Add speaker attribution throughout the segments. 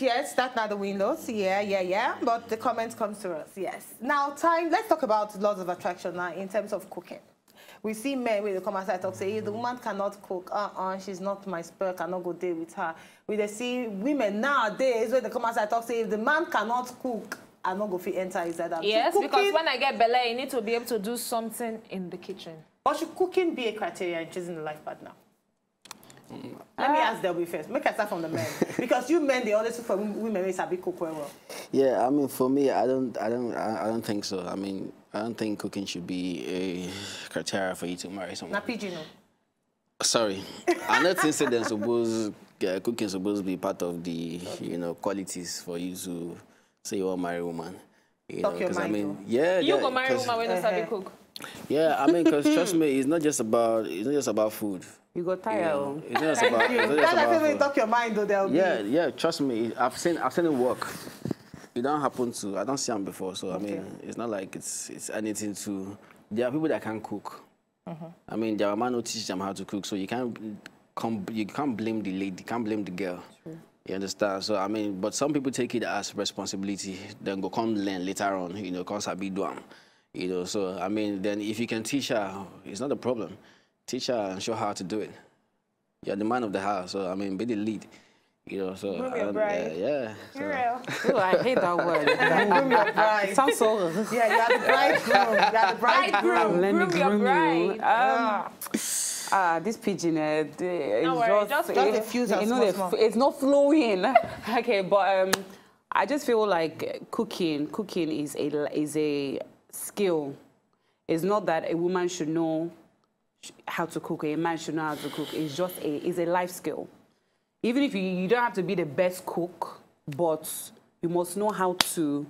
Speaker 1: yes, that's not the windows. Yeah. But the comment comes to us, yes. Now, let's talk about laws of attraction now in terms of cooking. We see men when they come outside talk, say, hey, the woman cannot cook. She's not my spur, cannot go there with her. We see women nowadays when they come outside talk, say, if the man cannot cook, I'm not going to enter inside that.
Speaker 2: Yes, because when I get belay, you need to be able to do something in the kitchen. But should cooking be a criteria in choosing a life partner? Let me ask Delbi first. Make us start from the men, because you men they always look for women who sabi cook well.
Speaker 3: Yeah, I mean, for me, I don't think so. I mean, I don't think cooking should be a criteria for you to marry someone.
Speaker 1: Not PG, no.
Speaker 3: Sorry, I don't think that cooking is supposed to be part of the qualities for you to say you want to marry a woman.
Speaker 1: Because
Speaker 3: I mean,
Speaker 2: you go marry a woman when you sabi cook.
Speaker 3: Yeah, I mean, because trust me, it's not just about food.
Speaker 4: You got tired.
Speaker 3: It's not just about.
Speaker 1: That's talk your mind, though. Delbi.
Speaker 3: Yeah. Trust me, I've seen it work. It don't happen to. I don't see them before, so I mean, it's not like it's anything to. There are people that can't cook. I mean, there are men who teach them how to cook, so you can't blame the lady, you can't blame the girl. True. You understand? So I mean, but some people take it as responsibility, then go come learn later on. Come sabi do am. So I mean, then if you can teach her, it's not a problem. Teach her and show her how to do it. You're the man of the house, so I mean, be the lead. So
Speaker 2: groom your bride.
Speaker 3: Yeah.
Speaker 2: Uriel.
Speaker 4: Oh, I hate that word.
Speaker 1: Groom your bride.
Speaker 4: Sounds so.
Speaker 1: Yeah, you're the bridegroom. You're the bridegroom.
Speaker 4: Let me
Speaker 2: groom
Speaker 4: you. This pigeon, it's
Speaker 1: it's
Speaker 4: not flowing. Okay, but I just feel like cooking is a skill. It's not that a woman should know how to cook, or a man should know how to cook. It's just a life skill. Even if you don't have to be the best cook, but you must know how to,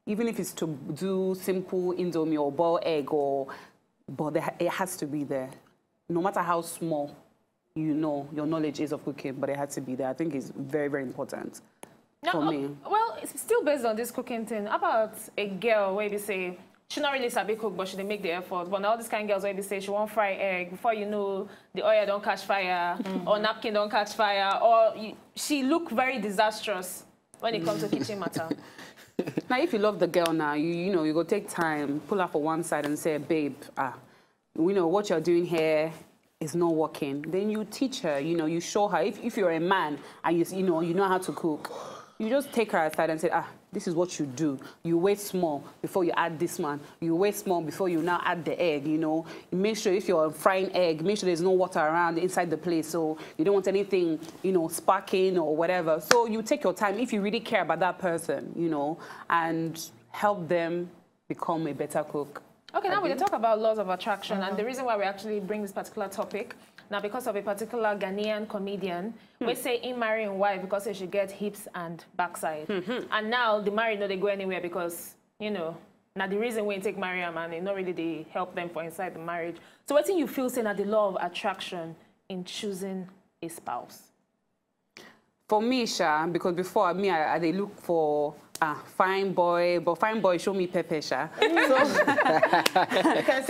Speaker 4: even if it's to do simple indomie or boil egg, but it has to be there. No matter how small your knowledge is of cooking, but it has to be there. I think it's very, very important for me.
Speaker 2: Well, it's still based on this cooking thing. How about a girl where you say, she not really sabi cook, but she didn't make the effort. But now all these kind of girls where they say she won't fry egg, before you know, the oil don't catch fire, or napkin don't catch fire, or she look very disastrous when it comes to kitchen matter.
Speaker 4: Now, if you love the girl now, you go take time, pull her for one side and say, babe, what you're doing here is not working. Then you teach her, you show her. If you're a man and you know how to cook, you just take her aside and say, this is what you do. You wait small before you add this one. You wait small before you now add the egg, You make sure if you're frying egg, make sure there's no water around inside the plate, so you don't want anything, sparking or whatever. So you take your time if you really care about that person, and help them become a better cook.
Speaker 2: Okay, now we talk about laws of attraction, and the reason why we actually bring this particular topic, now because of a particular Ghanaian comedian, we say in marrying wife because she should get hips and backside. And now the married they go anywhere because, now the reason we take marry a man, not really they help them for inside the marriage. So what do you feel saying that the law of attraction in choosing a spouse?
Speaker 4: For me, Sha, because before I they look for fine boy, but fine boy show me pepper, Sha. So,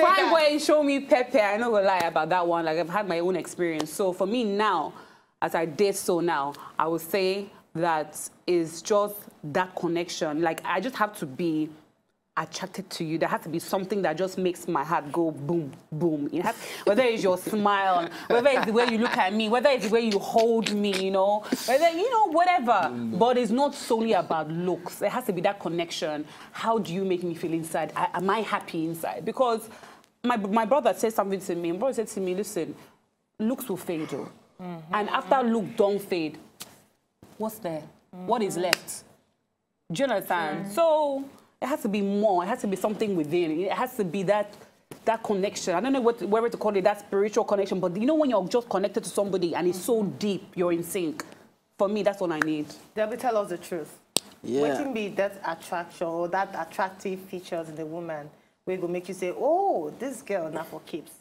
Speaker 4: fine boy show me pepper. I not gonna lie about that one. Like I've had my own experience. So for me now, as I date now, I would say that it's just that connection. Like I just have to be attracted to you. There has to be something that just makes my heart go boom, boom. Whether it's your smile, whether it's the way you look at me, whether it's the way you hold me, whether, whatever. But it's not solely about looks. There has to be that connection. How do you make me feel inside? Am I happy inside? Because my brother said something to me. My brother said to me, listen, looks will fade, though. And after look don't fade, what's there? What is left? Do you understand? So it has to be more. It has to be something within. It has to be that connection. I don't know whether to call it that spiritual connection, but when you're just connected to somebody and it's so deep, you're in sync. For me, that's what I need.
Speaker 1: Delbi, tell us the truth.
Speaker 3: Yeah.
Speaker 1: What can be that attraction or that attractive features in the woman where it will make you say, oh, this girl not for keeps?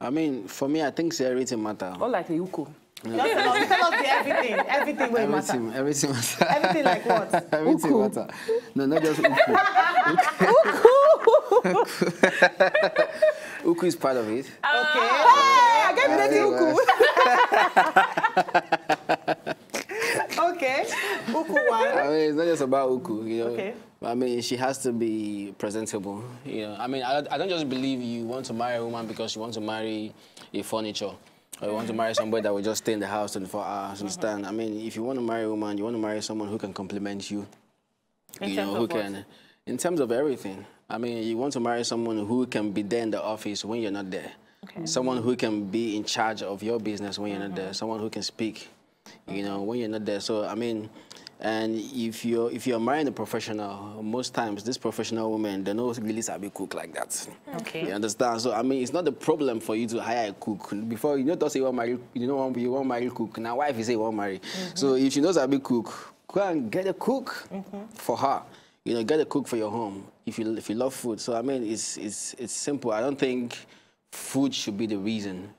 Speaker 3: I mean, for me, I think everything matter.
Speaker 4: Or like a uku.
Speaker 1: Tell us everything. Everything will matter.
Speaker 3: Everything matter.
Speaker 1: Everything like what?
Speaker 3: Everything
Speaker 1: uku.
Speaker 3: matter. No, not just uku. Uku is part of it.
Speaker 1: Okay.
Speaker 4: I get the uku.
Speaker 1: Okay.
Speaker 3: I mean, it's not just about uku, you know.
Speaker 1: Okay.
Speaker 3: I mean, she has to be presentable, you know. I mean, I don't just believe you want to marry a woman because you want to marry a furniture. Or you want to marry somebody that will just stay in the house 24 hours, understand? I mean, if you want to marry a woman, you want to marry someone who can complement you.
Speaker 1: In terms of what?
Speaker 3: In terms of everything. I mean, you want to marry someone who can be there in the office when you're not there.
Speaker 2: Okay.
Speaker 3: Someone who can be in charge of your business when you're not there. Someone who can speak, you know, when you're not there. So, I mean, and if you're marrying a professional, most times this professional woman, they don't really sabi cook like that.
Speaker 2: Okay.
Speaker 3: You understand? So, I mean, it's not a problem for you to hire a cook. Before, you don't say you want to marry, you want to marry cook. Now, wife, you say you want to marry. So, if she knows sabi cook, go and get a cook for her. You know, get a cook for your home if you love food. So I mean, it's simple. I don't think food should be the reason.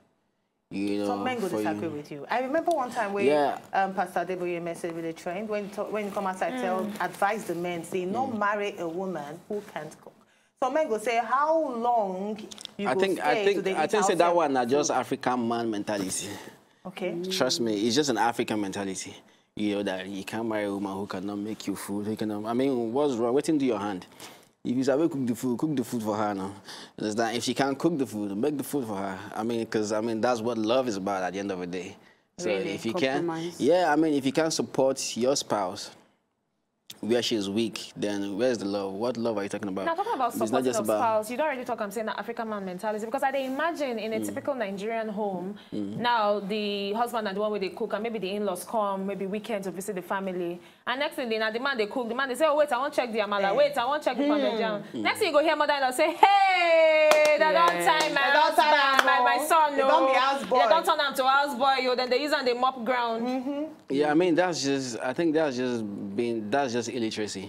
Speaker 3: You know,
Speaker 1: some men go disagree with you. I remember one time where Pastor Deboye message with a trend when you come outside, advise the men, say, don't marry a woman who can't cook. Some men go say, how long you
Speaker 3: I think say that one is just African man mentality. Okay. Trust me, it's just an African mentality. You know, that you can't marry a woman who cannot make you food. Who cannot, I mean, what's wrong? Wait into your hand. If you say, cook the food for her now. Understand? If she can't cook the food, make the food for her. I mean, because, I mean, that's what love is about at the end of the day. So
Speaker 1: really?
Speaker 3: If you can, I mean, if you can't support your spouse where she is weak, then where's the love? What love are you talking about?
Speaker 2: Now, talking about supporting of spouse, you don't really talk, I'm saying, that African man mentality, because I imagine in a typical Nigerian home, now the husband and the one where they cook, and maybe the in-laws come, maybe weekends to visit the family, and next thing, now the man they cook, the man they say, oh, wait, I want to check the amala, wait, I want to check the parmesan. Next thing you go hear mother-in-law say, hey, that don't time my son, no.
Speaker 1: Don't be houseboy.
Speaker 2: They don't turn them to houseboy, then they use and they mop ground.
Speaker 3: Yeah, I mean, that's just, I think that's just illiteracy.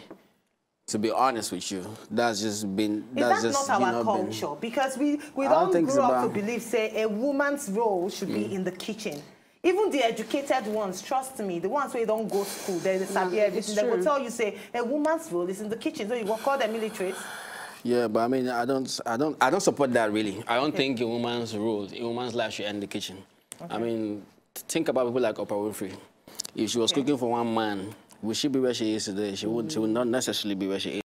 Speaker 3: To be honest with you, that's just been. That's
Speaker 1: Is that not our culture? Because we don't grow up to believe, say, a woman's role should be in the kitchen. Even the educated ones, trust me, the ones where don't go to school, they sabi everything. They will tell you, say, a woman's role is in the kitchen. So you will call them illiterate.
Speaker 3: Yeah, but I mean, I don't support that really. I don't think a woman's role, a woman's life should end in the kitchen. I mean, think about people like Oprah Winfrey. If she was cooking for one man, will she be where she is today? She would not necessarily be where she is.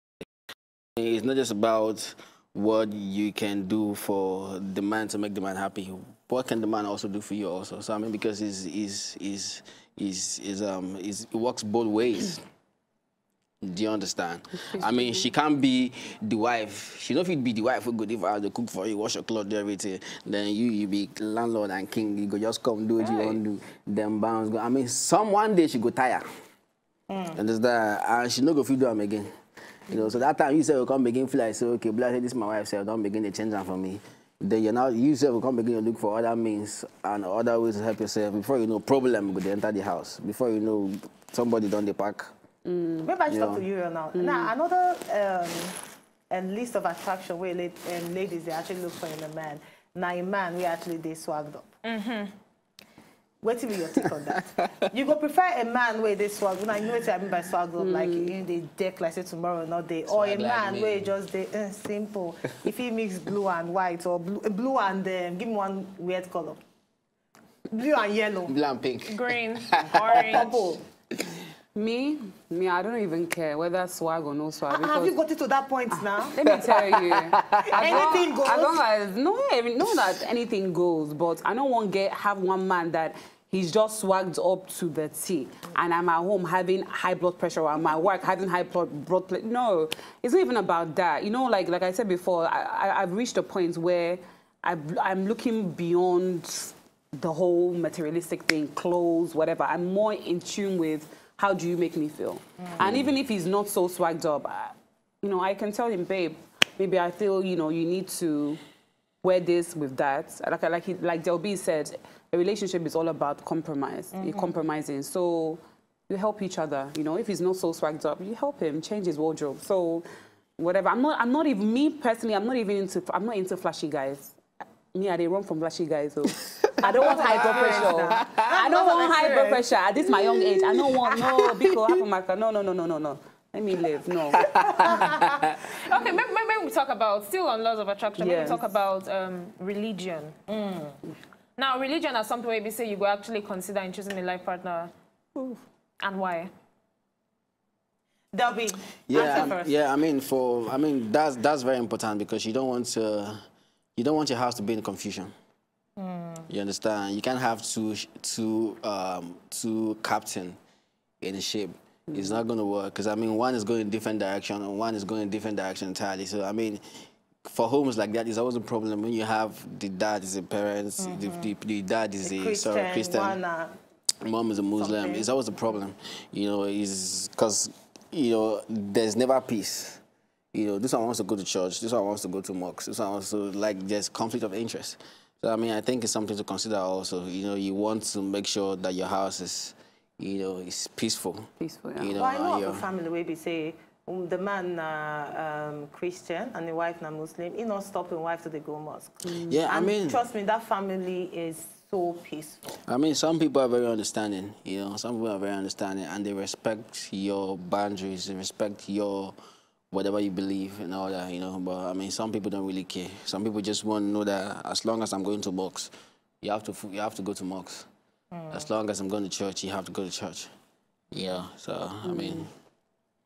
Speaker 3: It's not just about what you can do for the man to make the man happy. What can the man also do for you also? So I mean, because it works both ways. Do you understand? I mean, she can't be the wife. She don't be the wife who go give her the cook for you, wash your clothes, do everything. Then you be landlord and king. You go just come do what you want to do. Then bounce go. I mean, one day she go tire. Understand? And she no go feel do them again. You know, so that time you say will come begin feel like say, okay, blood, this is my wife, so don't begin to change that for me. Then you say will come begin to look for other means and other ways to help yourself. Before you know, problem will enter the house. Before you know, somebody done the pack.
Speaker 1: Maybe I should talk to Uriel now. Now, another list of attraction where ladies, they actually look for in a man. Now, a man, we actually, they swagged up. What will be your take on that? You go prefer a man where they swag. Now, you know what I mean by swag up, like they deck like say tomorrow, not they. Or a man where just they simple. If he mix blue and white or blue and give me one weird color. Blue and yellow.
Speaker 3: Blue and pink.
Speaker 2: Green, orange.
Speaker 1: Purple.
Speaker 4: Me, I don't even care whether swag or no swag.
Speaker 1: Have you got it to that point now?
Speaker 4: Let me tell you.
Speaker 1: Anything goes.
Speaker 4: As long as, no that anything goes, but I don't want to have one man that he's just swagged up to the T, and I'm at home having high blood pressure, or I'm at work having high blood pressure. No, it's not even about that. You know, like I said before, I've reached a point where I'm looking beyond the whole materialistic thing, clothes, whatever. I'm more in tune with how do you make me feel? And even if he's not so swagged up, you know, I can tell him, babe, maybe I feel, you know, you need to wear this with that. Like Delbi said, a relationship is all about compromise. You're compromising. So you help each other. You know, if he's not so swagged up, you help him change his wardrobe. So whatever. I'm not even, me personally, I'm not into flashy guys. Me, I run from flashy guys, so I don't want high blood pressure. I don't want high blood pressure at this my young age. I don't want no. Let me live. No.
Speaker 2: Okay, maybe we talk about still on laws of attraction. Maybe we talk about religion. Now, religion is something where you say you go actually consider in choosing a life partner, and why?
Speaker 1: Delbi,
Speaker 3: I mean, that's very important because you don't want your house to be in confusion. You understand? You can't have two captain in a ship. It's not going to work because I mean, one is going in different direction and one is going in different direction entirely. So I mean, for homes like that, it's always a problem when you have the dad is a parent, the dad is a Christian. Mom is a Muslim. It's always a problem, you know. Is because you know there's never peace. You know, this one wants to go to church. This one wants to go to mosque. This one wants to there's conflict of interest. So I mean, I think it's something to consider also. You know, you want to make sure that your house is, you know, is peaceful.
Speaker 4: Peaceful. Yeah.
Speaker 3: You know,
Speaker 1: well, I know of a family where they say the man Christian and the wife Muslim. He not stopping wife to the go mosque.
Speaker 3: Yeah, and I mean,
Speaker 1: trust me, that family is so peaceful.
Speaker 3: I mean, some people are very understanding, you know, some people are very understanding and they respect your boundaries, they respect your whatever you believe and all that, you know, but I mean, some people don't really care. Some people just want to know that as long as I'm going to mosque, you have to go to mosque. As long as I'm going to church, you have to go to church. Yeah, so, I mean...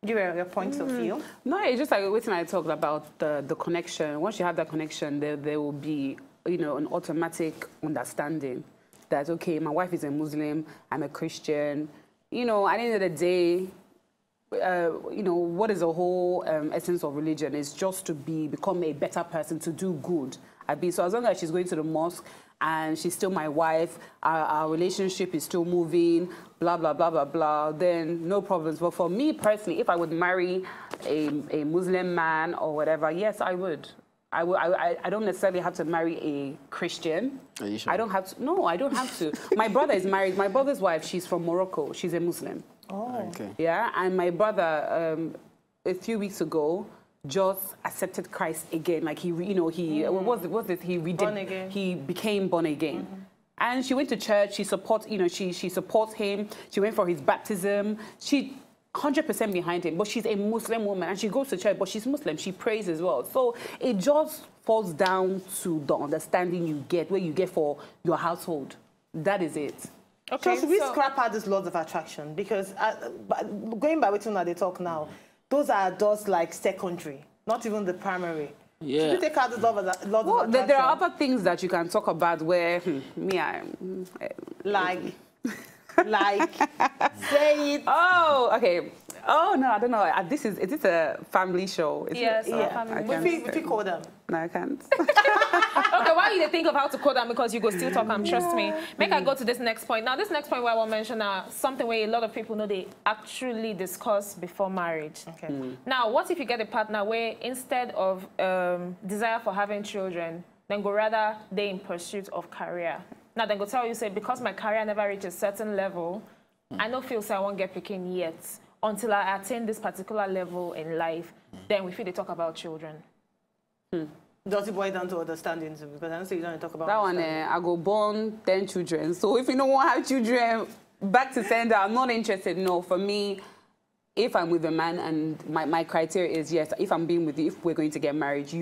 Speaker 1: Your points of view?
Speaker 4: No, it's just like when I talked about the connection. Once you have that connection, there will be, you know, an automatic understanding that, okay, my wife is a Muslim, I'm a Christian. You know, at the end of the day, you know, what is the whole essence of religion? Is just to become a better person, to do good. So as long as she's going to the mosque and she's still my wife, our relationship is still moving, blah, blah, blah, blah, blah, then no problems. But for me personally, if I would marry a Muslim man or whatever, yes, I would. I don't necessarily have to marry a Christian.
Speaker 3: Are you sure?
Speaker 4: I don't have to. No, I don't have to. My brother is married. My brother's wife, she's from Morocco. She's a Muslim.
Speaker 1: Oh.
Speaker 3: Okay.
Speaker 4: Yeah, and my brother, a few weeks ago, just accepted Christ again. Like he he became born again. And she went to church. She supports, you know, she supports him. She went for his baptism. She 100% behind him, but she's a Muslim woman and she goes to church, but she's Muslim. She prays as well. So it just falls down to the understanding you get, where you get for your household. That is it.
Speaker 1: Okay, so we scrap out this laws of attraction because going by what they talk now, those are just like secondary, not even the primary.
Speaker 3: Yeah.
Speaker 1: Should we take out the laws of attraction?
Speaker 4: There are other things that you can talk about where
Speaker 1: like, say it.
Speaker 4: Oh, okay. Oh, no, I don't know. Is this a family show?
Speaker 2: Yes, family.
Speaker 1: We call them.
Speaker 4: No, I can't.
Speaker 2: Okay, why you think of how to call them? Because you go still talk, trust me. Make I go to this next point. Now, this next point where I want to mention something where a lot of people know they actually discuss before marriage. Okay. Now, what if you get a partner where instead of desire for having children, then go rather they in pursuit of career? Now, then go tell you, say, because my career never reached a certain level, I don't feel so I won't get picking yet until I attain this particular level in life. Then we feel they talk about children.
Speaker 1: Does it boil down to understanding too? Because I don't say you don't talk about
Speaker 4: that one. I go born 10 children. So if you don't want to have children, back to sender, I'm not interested. No, for me, if I'm with a man and my criteria is yes, if I'm being with you, if we're going to get married,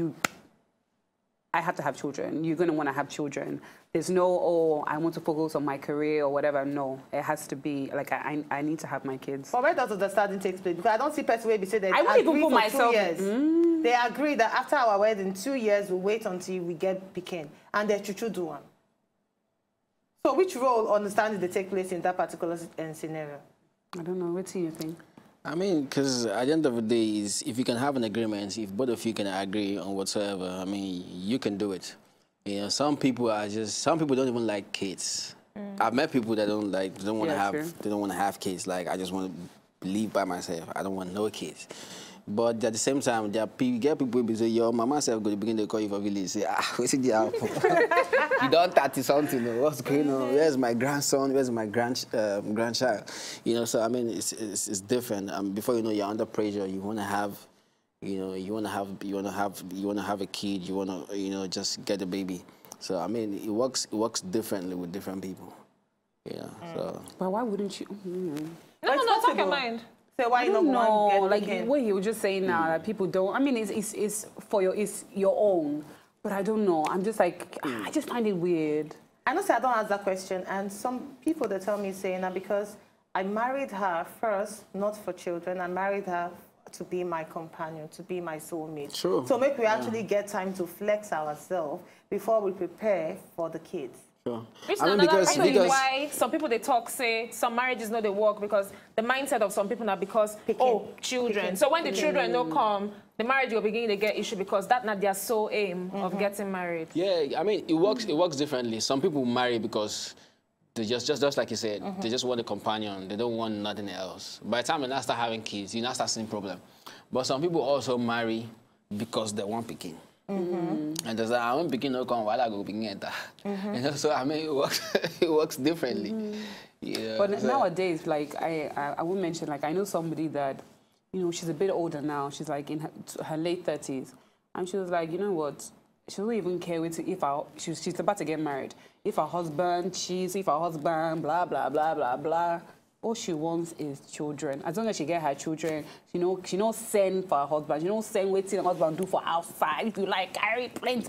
Speaker 4: I have to have children. You're going to want to have children. There's no, oh, I want to focus on my career or whatever. No, it has to be, like, I need to have my kids.
Speaker 1: But where does understanding take place? Because I don't see person where they say that
Speaker 4: I won't even put myself...
Speaker 1: 2 years. They agree that after our wedding, 2 years, we'll wait until we get picking. And they're chuchu do one. So which role understanding they take place in that particular scenario?
Speaker 4: I don't know. What do you think?
Speaker 3: I mean, because at the end of the day, if you can have an agreement, if both of you can agree on whatsoever, I mean, you can do it. You know, some people don't even like kids. I've met people that they don't want to have kids. Like, I just want to live by myself. I don't want no kids. But at the same time, there are people who say, yo, mama self go to begin to call you for village. Say, what's the apple? You don't 30 something. What's going on? Where's my grandson? Where's my grandchild? You know, so I mean, it's different. Before you know, you're under pressure. You want to have, you know, you want to have a kid. You want to, you know, just get a baby. So I mean, it works differently with different people. Yeah. So.
Speaker 4: But why wouldn't you?
Speaker 2: No, talk your mind.
Speaker 1: So why not one
Speaker 4: like what he was just saying now that people don't. I mean, it's your own, but I don't know. I'm just like I just find it weird.
Speaker 1: I know, say I don't ask that question, and some people they tell me saying that because I married her first, not for children. I married her to be my companion, to be my soulmate.
Speaker 3: Sure.
Speaker 1: So make we actually get time to flex ourselves before we prepare for the kids.
Speaker 3: Sure.
Speaker 2: Which is
Speaker 3: I mean,
Speaker 2: another
Speaker 3: because
Speaker 2: reason why some people they talk say some marriages know they work because the mindset of some people now because children. So when the children don't come, the marriage will begin to get issue because that's not their sole aim of getting married.
Speaker 3: Yeah, I mean it works differently. Some people marry because they just like you said, they just want a companion. They don't want nothing else. By the time they now start having kids, you now start seeing problem. But some people also marry because they want picking. And there's like, I want picking no come while I go picking enter. You know, so I mean it works it works differently. Yeah.
Speaker 4: But nowadays, like I would mention, like I know somebody that, you know, she's a bit older now. She's like in her late 30s, and she was like, you know what? She doesn't even care she's about to get married. If her husband cheats, if her husband blah blah blah blah blah. All she wants is children. As long as she get her children, she don't send for her husband. She don't send waiting her husband do for outside. If you like, carry plenty.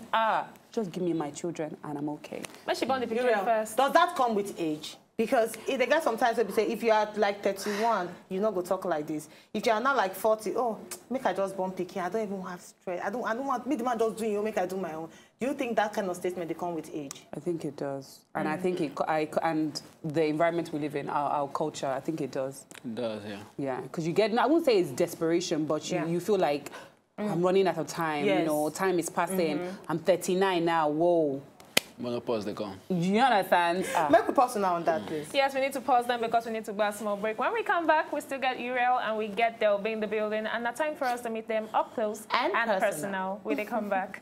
Speaker 4: Just give me my children and I'm okay.
Speaker 2: But she born the picture first.
Speaker 1: Does that come with age? Because they get sometimes they say if you are like 31, you not go talk like this. If you are not like 40, oh, make I just born picking. I don't even have stress. I don't want me the man just doing you. Make I do my own. Do you think that kind of statement they come with age?
Speaker 4: I think it does, and I think and the environment we live in, our culture, I think it does.
Speaker 3: It does, yeah.
Speaker 4: Yeah, because you get. I wouldn't say it's desperation, but you feel like I'm running out of time.
Speaker 1: Yes.
Speaker 4: You know, time is passing. I'm 39 now. Whoa.
Speaker 3: Monopause they come.
Speaker 4: You understand?
Speaker 1: Make we pause now on that, please.
Speaker 2: Yes, we need to pause them because we need to go a small break. When we come back, we still get Uriel and we get Delbi in the building, and it's time for us to meet them up close and personal when they come back.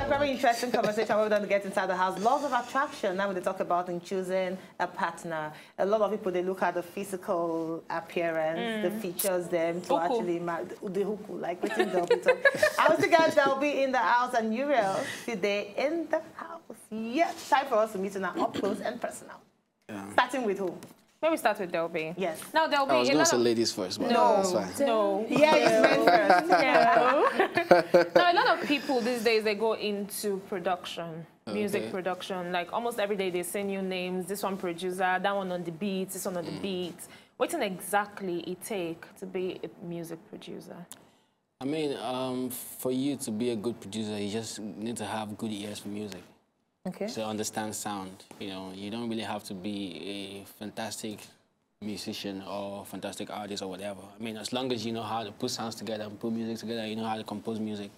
Speaker 1: Very interesting conversation we're going to get inside the house. Laws of attraction. Now we talk about in choosing a partner. A lot of people they look at the physical appearance, the features, them to actually marry the huku, like within Delbi. I was to get Delbi in the house and Uriel today in the house. Yes, time for us to meet now up close and personal. Yeah. Starting with who?
Speaker 2: Maybe start with Delbi.
Speaker 1: Yes.
Speaker 2: Now, Delbi.
Speaker 3: I was going to say ladies first, but that's fine.
Speaker 2: No.
Speaker 1: Yeah, it's men first.
Speaker 2: No. Now, a lot of people these days, they go into production, music production. Like, almost every day, they say new names. This one producer, that one on the beats, this one on the beats. What exactly it take to be a music producer?
Speaker 3: I mean, for you to be a good producer, you just need to have good ears for music.
Speaker 1: Okay.
Speaker 3: So understand sound. You know, you don't really have to be a fantastic musician or fantastic artist or whatever. I mean, as long as you know how to put sounds together and put music together, you know how to compose music,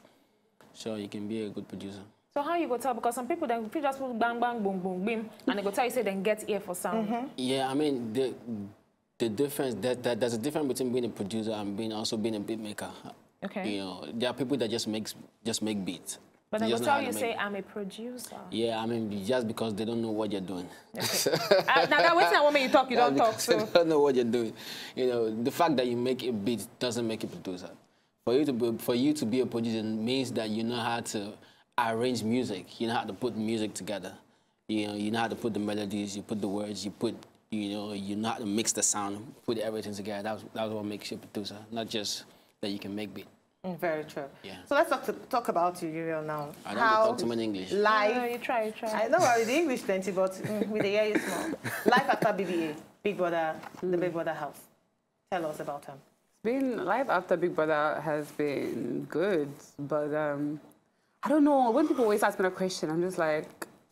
Speaker 3: so you can be a good producer. So
Speaker 2: how you go tell? Because some people then just put bang bang boom boom bim, and they go tell you say then get ear for sound.
Speaker 3: Yeah, I mean the difference there's a difference between being a producer and also being a beat maker.
Speaker 2: Okay.
Speaker 3: You know, there are people that just make beats.
Speaker 2: But they will tell you, say, I'm a producer.
Speaker 3: Yeah, I mean, just because they don't know what you're doing.
Speaker 2: Okay. Now, wait till when you talk, you don't talk. So.
Speaker 3: They don't know what you're doing. You know, the fact that you make a beat doesn't make you a producer. For you to be a producer means that you know how to arrange music. You know how to put music together. You know how to put the melodies, you put the words, you know how to mix the sound, put everything together. That's what makes you a producer, not just that you can make beat.
Speaker 1: Very true.
Speaker 3: Yeah.
Speaker 1: So let's talk about you, Uriel, now.
Speaker 3: I don't talk too much English.
Speaker 2: Life. No, you try.
Speaker 1: I know the English plenty, but with the ear is small. Life after BBA, Big Brother, the Big Brother house. Tell us about him.
Speaker 4: Life after Big Brother has been good, but I don't know. When people always ask me a question, I'm just like,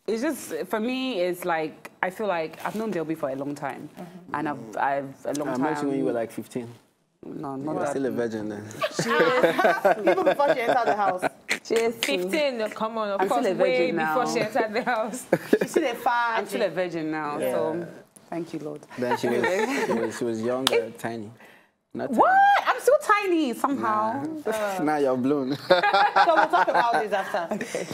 Speaker 4: it's just, for me, it's like, I feel like I've known Delbi for a long time. And I've a long time.
Speaker 3: I met you when you were like 15.
Speaker 4: No, not
Speaker 3: you were
Speaker 4: that.
Speaker 3: Still a virgin then.
Speaker 1: Even before she entered the house.
Speaker 4: She is
Speaker 2: 15. Come on, of
Speaker 4: I'm
Speaker 2: course,
Speaker 4: still a virgin
Speaker 2: way
Speaker 4: now.
Speaker 2: before she entered the house.
Speaker 1: She's still a fire.
Speaker 4: I'm still a virgin now, so thank you, Lord.
Speaker 3: Then she was younger, tiny. Not
Speaker 4: what?
Speaker 3: Tiny.
Speaker 4: I'm still tiny somehow.
Speaker 3: Nah. Now you're blown.
Speaker 1: So we'll talk about this after.
Speaker 4: Okay.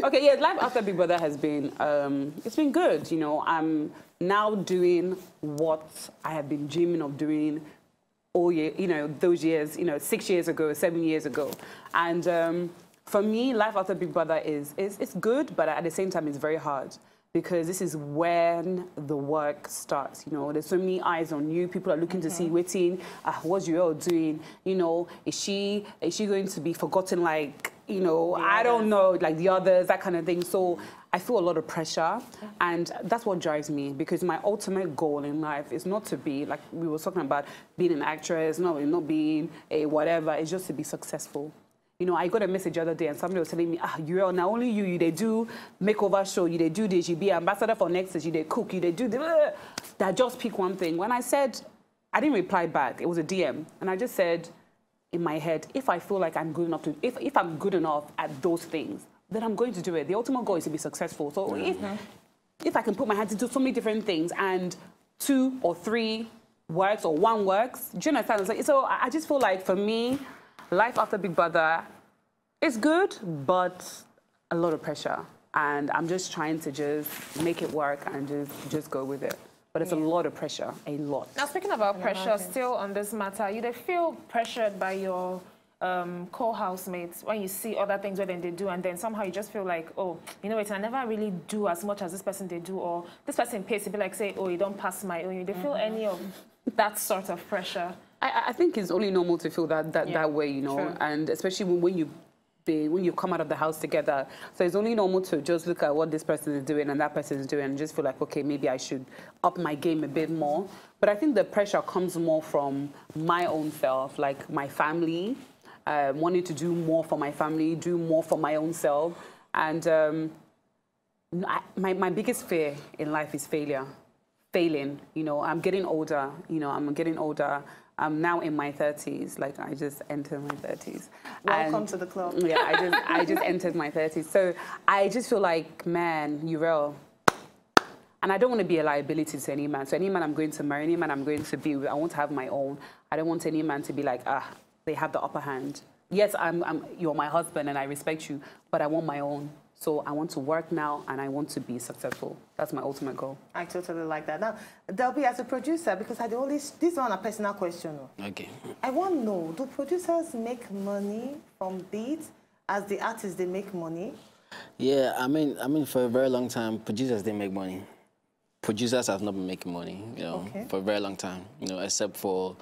Speaker 4: Okay, yeah, life after Big Brother has been, it's been good, you know. I'm now doing what I have been dreaming of doing all year, you know, those years, you know, 6 years ago, 7 years ago. And for me, life after Big Brother is good, but at the same time, it's very hard. Because this is when the work starts, you know. There's so many eyes on you. People are looking to see, waiting, what's Uriel doing? You know, is she going to be forgotten like, you know, I don't know, like the others, that kind of thing. So I feel a lot of pressure, and that's what drives me, because my ultimate goal in life is not to be, like we were talking about, being an actress, not being a whatever, it's just to be successful. You know, I got a message the other day and somebody was telling me, Uriel, now only you they do makeover show, you they do this, you be ambassador for Nexus, you they cook, you they do the, that just pick one thing. When I said, I didn't reply back, it was a DM. And I just said in my head, if I feel like I'm good enough to, if I'm good enough at those things, then I'm going to do it. The ultimate goal is to be successful. So if I can put my hands into so many different things and 2 or 3 works or 1 works, do you understand? So I just feel like for me, life after Big Brother is good, but a lot of pressure. And I'm just trying to just make it work and just go with it. But it's a lot of pressure, a lot.
Speaker 2: Now, speaking about pressure, still on this matter, you feel pressured by your co-housemates when you see other things where they do, and then somehow you just feel like, oh, you know what, I never really do as much as this person they do, or this person pays to be like, say, oh, you don't pass my own. They feel any of that sort of pressure?
Speaker 4: I think it's only normal to feel that way, you know, true. And especially when you come out of the house together. So it's only normal to just look at what this person is doing and that person is doing and just feel like, okay, maybe I should up my game a bit more. But I think the pressure comes more from my own self, like my family, wanting to do more for my family, do more for my own self. And my biggest fear in life is failing. You know, I'm getting older, I'm now in my 30s, like I just entered my 30s.
Speaker 1: Welcome to the club.
Speaker 4: Yeah, I just entered my 30s. So I just feel like, man, Uriel, and I don't want to be a liability to any man. So any man I'm going to marry, any man I'm going to be with, I want to have my own. I don't want any man to be like, they have the upper hand. Yes, you're my husband and I respect you, but I want my own. So I want to work now and I want to be successful. That's my ultimate goal.
Speaker 1: I totally like that. Now, Delbi, as a producer, because this is not a personal question.
Speaker 3: Okay.
Speaker 1: I want to know, do producers make money from beats as the artists, they make money?
Speaker 3: Yeah, I mean, for a very long time, producers didn't make money. Producers have not been making money, you know, for a very long time, you know, except for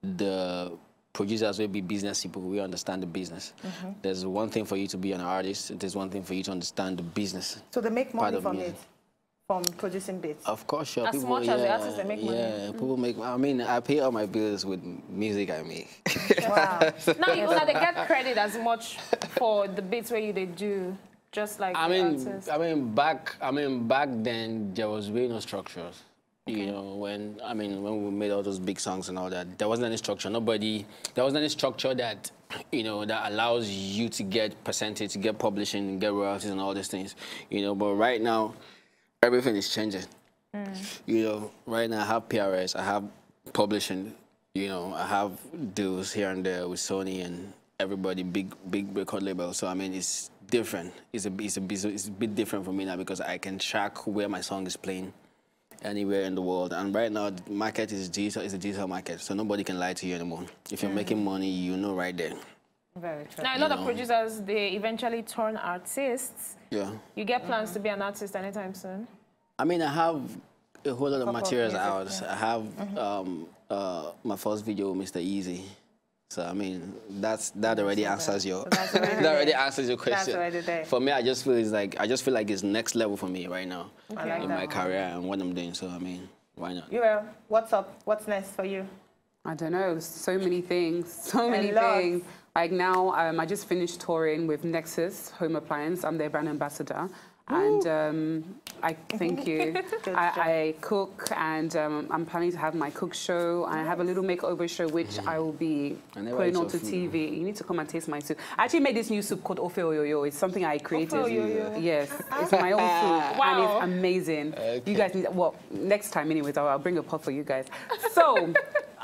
Speaker 3: the producers will be business people. We understand the business. There's one thing for you to be an artist. There's one thing for you to understand the business.
Speaker 1: So they make money from it, from producing beats?
Speaker 3: Of course, sure.
Speaker 2: As much as the artists, they make money.
Speaker 3: Yeah, people make. I mean, I pay all my bills with music I make.
Speaker 2: Wow. Now you know they get credit as much for the beats where they do, just like artists.
Speaker 3: I mean, back then there was really no structures. You know, when we made all those big songs and all that, there wasn't any structure. There wasn't any structure that, you know, that allows you to get percentage, to get publishing, get royalties and all these things. You know, but right now, everything is changing. You know, right now I have PRS, I have publishing, you know, I have deals here and there with Sony and everybody, big record label. So I mean, it's different. It's a bit different for me now because I can track where my song is playing anywhere in the world. And right now, the market is digital. It's a digital market, so nobody can lie to you anymore. If you're making money, you know right there.
Speaker 2: Very true. Now, a lot of producers, they eventually turn artists. Yeah. You get plans to be an artist anytime soon? I
Speaker 3: mean, I have a whole lot of materials out. I have my first video, Mr. Easy. So I mean, that already answers your that already answers your question. That's already there. For me, I just feel like it's next level for me right now in my career and what I'm doing. So I mean, why not?
Speaker 1: Uriel, what's up? What's next for you?
Speaker 4: I don't know. So many things. So many things. Like now, I just finished touring with Nexus Home Appliance. I'm their brand ambassador. And I thank you. I cook, and I'm planning to have my cook show. I have a little makeover show, which I will be putting onto TV. You need to come and taste my soup. I actually made this new soup called Ofe Oyoyo. It's something I created. Yes, it's my own soup, and it's amazing. You guys need, well, next time anyways, I'll bring a pot for you guys. So.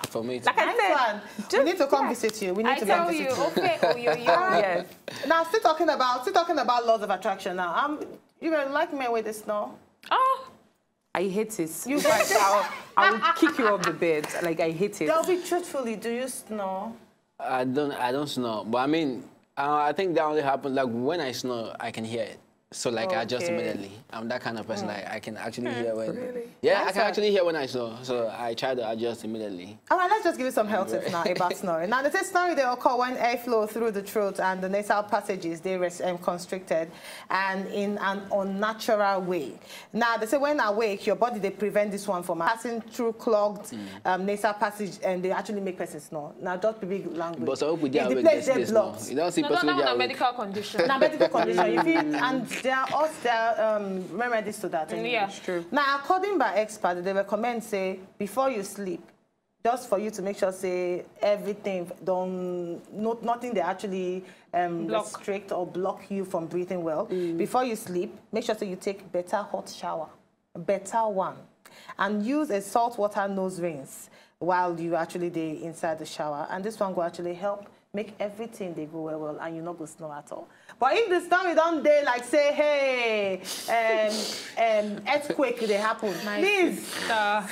Speaker 3: For me too.
Speaker 1: Like I said, we need to come visit you. We need to come visit you.
Speaker 2: Okay, yes.
Speaker 1: Now, still talking about laws of attraction. Now, you gonna like me with this now?
Speaker 2: Oh,
Speaker 4: I hate it.
Speaker 1: You
Speaker 4: like,
Speaker 1: hate it?
Speaker 4: I will kick you off the bed. Like, I hate it.
Speaker 1: Delbi, truthfully, do you snore?
Speaker 3: I don't snore, but I mean, I think that only happens like when I snore, I can hear it. So like I adjust immediately. I'm that kind of person. Like I can actually hear when.
Speaker 1: Really?
Speaker 3: Yeah, I can actually hear when I snore. So I try to adjust immediately.
Speaker 1: All right, let's just give you some health tips now about snoring. Now, they say snoring, they occur when airflow through the throat and the nasal passages, they constricted and in an unnatural way. Now, they say when awake, your body, they prevent this one from passing through clogged nasal passage and they actually make person snore. Now, just be big language.
Speaker 3: But so we did
Speaker 1: the place they blocked.
Speaker 3: You don't see
Speaker 2: No, not a medical condition.
Speaker 1: Now, medical condition. You feel, and there are remedies to that. Anyway.
Speaker 2: Yeah, it's true.
Speaker 1: Now, according by experts, they recommend, say, before you sleep, just for you to make sure, say, everything, nothing they actually restrict or block you from breathing well. Before you sleep, make sure, say, you take better hot shower, better one, and use a saltwater nose rinse while you actually inside the shower. And this one will actually help make everything they go well, and you not go snore at all. But if the story don't they like say, hey, earthquake they happen, please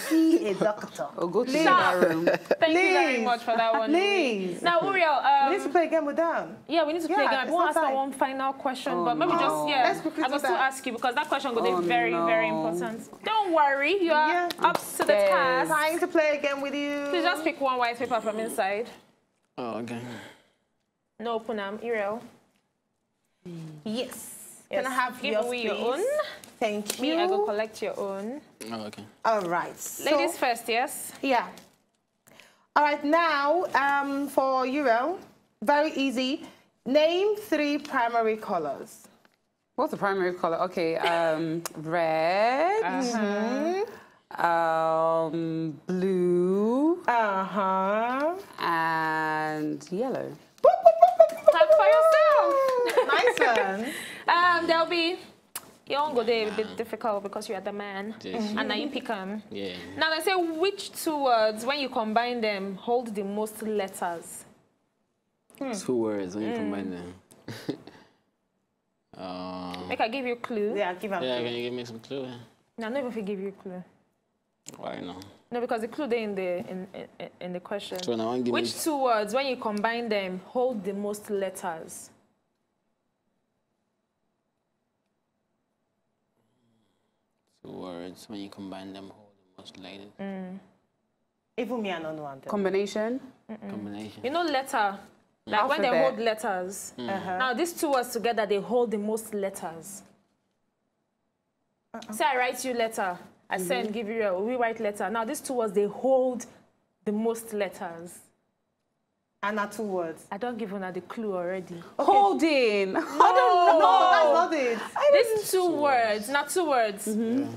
Speaker 1: see a doctor.
Speaker 4: Or go to the room.
Speaker 2: Thank you very much for that one.
Speaker 1: Please.
Speaker 2: Now, Uriel,
Speaker 1: we need to play a game with them.
Speaker 2: Yeah, we need to play a game. I want to ask
Speaker 1: time.
Speaker 2: one final question, but maybe
Speaker 4: no.
Speaker 2: Let's
Speaker 1: quickly
Speaker 2: I will
Speaker 1: do
Speaker 2: still
Speaker 1: that.
Speaker 2: ask you because that question will be very, very important. Don't worry, you are up to the task.
Speaker 1: Trying to play a game with you.
Speaker 2: Please just pick one white paper from inside.
Speaker 3: Oh, okay.
Speaker 2: No, open them. Uriel.
Speaker 1: Yes. Can I have
Speaker 2: Give
Speaker 1: yours,
Speaker 2: away
Speaker 1: please?
Speaker 2: your own.
Speaker 1: Thank
Speaker 2: Me,
Speaker 1: you.
Speaker 2: I go collect your own.
Speaker 3: Oh, okay.
Speaker 1: All right. So,
Speaker 2: Ladies first, yes?
Speaker 1: yeah. All right, now for Uriel, very easy. Name 3 primary colors.
Speaker 4: What's the primary color? Okay, red, blue, and yellow.
Speaker 2: Clap for yourself.
Speaker 1: Nice one.
Speaker 2: Delbi, your own go there a bit difficult because you are the man.
Speaker 3: Yes.
Speaker 2: And now you pick them.
Speaker 3: Yeah.
Speaker 2: Now they say which 2 words, when you combine them, hold the most letters?
Speaker 3: 2 words when you combine them.
Speaker 2: Make I give you a clue.
Speaker 1: Yeah, give them.
Speaker 3: Yeah, can you give me some clue?
Speaker 2: No, never if I give you a clue.
Speaker 3: Why not?
Speaker 2: No, because the clue there in the question.
Speaker 3: So now give
Speaker 2: Which
Speaker 3: me
Speaker 2: 2 words, when you combine them, hold the most letters?
Speaker 3: words when you combine them hold the most letters.
Speaker 1: Even me, I don't know one.
Speaker 4: Combination?
Speaker 3: Combination.
Speaker 2: You know letter? Like when they
Speaker 4: Alphabet.
Speaker 2: hold letters. Now these 2 words together, they hold the most letters. Say I write you letter. I send, give you we write letter. Now these 2 words, they hold the most letters.
Speaker 1: And are 2 words.
Speaker 2: I don't give you the clue already.
Speaker 4: Holding.
Speaker 1: No, that's not it.
Speaker 2: These 2 words, not 2 words.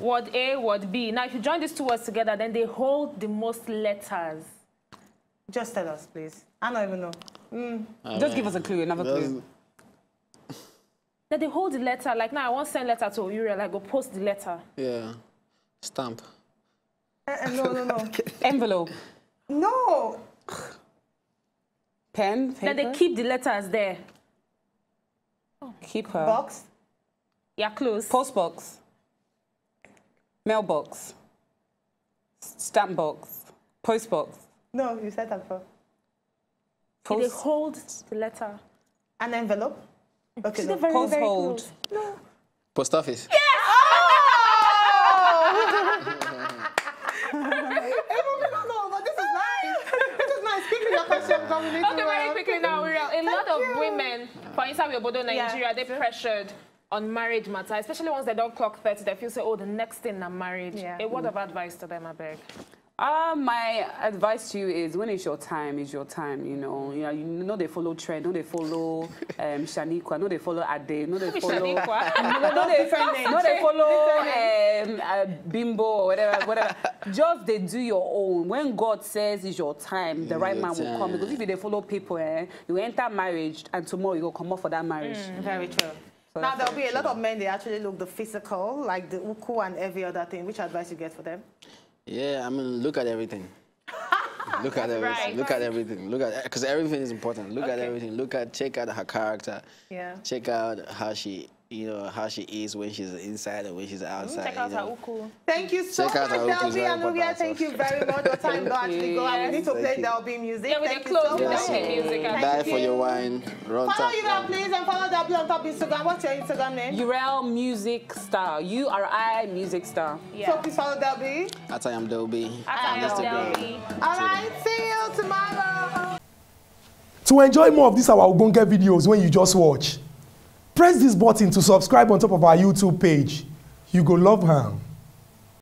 Speaker 2: Word A, word B. Now if you join these 2 words together, then they hold the most letters.
Speaker 1: Just tell us, please. I don't even know.
Speaker 4: Just give us a clue, another clue.
Speaker 2: Then they hold the letter. Like now I want to send letter to Uriel, I go post the letter.
Speaker 3: Yeah. Stamp.
Speaker 1: No.
Speaker 4: Envelope.
Speaker 1: No.
Speaker 4: Pen, paper.
Speaker 2: Then they keep the letters there.
Speaker 4: Keep her.
Speaker 1: Box.
Speaker 2: Yeah, close.
Speaker 4: Post box. Mailbox. Stamp box. Post box.
Speaker 1: No, you said that before.
Speaker 2: They hold the letter.
Speaker 1: An envelope. Okay, no.
Speaker 2: Very,
Speaker 4: Post
Speaker 2: very
Speaker 4: hold.
Speaker 2: close.
Speaker 3: Post office.
Speaker 1: No, but this is nice. This is nice. Quickly, your question coming in.
Speaker 2: Okay, very quickly now, Uriel. A lot of women, for instance, Obodo, Nigeria, they're pressured on marriage matter, especially once they don't clock 30, they feel say, oh, the next thing is marriage.
Speaker 1: Yeah.
Speaker 2: A word of advice to them, I beg.
Speaker 4: My advice to you is when it's your time, it's your time, you know. You know they follow trend, no they follow Shaniqua, no they follow Ade, no they follow no they follow Bimbo or whatever. Just they do your own. When God says it's your time, the right man will come. Because if you they follow people, you enter marriage and tomorrow you go come up for that marriage.
Speaker 1: Very true.
Speaker 4: So
Speaker 1: Now, there'll be a lot of men, they actually look the physical, like the uku and every other thing. Which advice you get for them?
Speaker 3: Yeah, I mean, look at everything. Look at everything.
Speaker 2: right.
Speaker 3: Look at everything. Look at because everything is important. Look at everything. Check out her character.
Speaker 1: Yeah.
Speaker 3: Check out how she you know, how she is when she's inside and when she's outside.
Speaker 2: Check out her uku.
Speaker 1: Thank you so much, Delbi and Uriel. Thank you very much. Your time don't actually go. And we need to play Delbi music.
Speaker 2: Yeah,
Speaker 1: thank you so much.
Speaker 2: Music.
Speaker 3: Die for your wine.
Speaker 1: Follow Uriel, please, and follow Delbi on top Instagram. What's your Instagram name?
Speaker 4: Uriel Music Star. URI Music Star.
Speaker 1: Yeah. So please follow Delbi.
Speaker 3: At I am Delbi.
Speaker 2: I am Delbi.
Speaker 1: All right, see you tomorrow.
Speaker 5: To enjoy more of these our Ogbonge videos when you just watch, press this button to subscribe on top of our YouTube page. You go love her.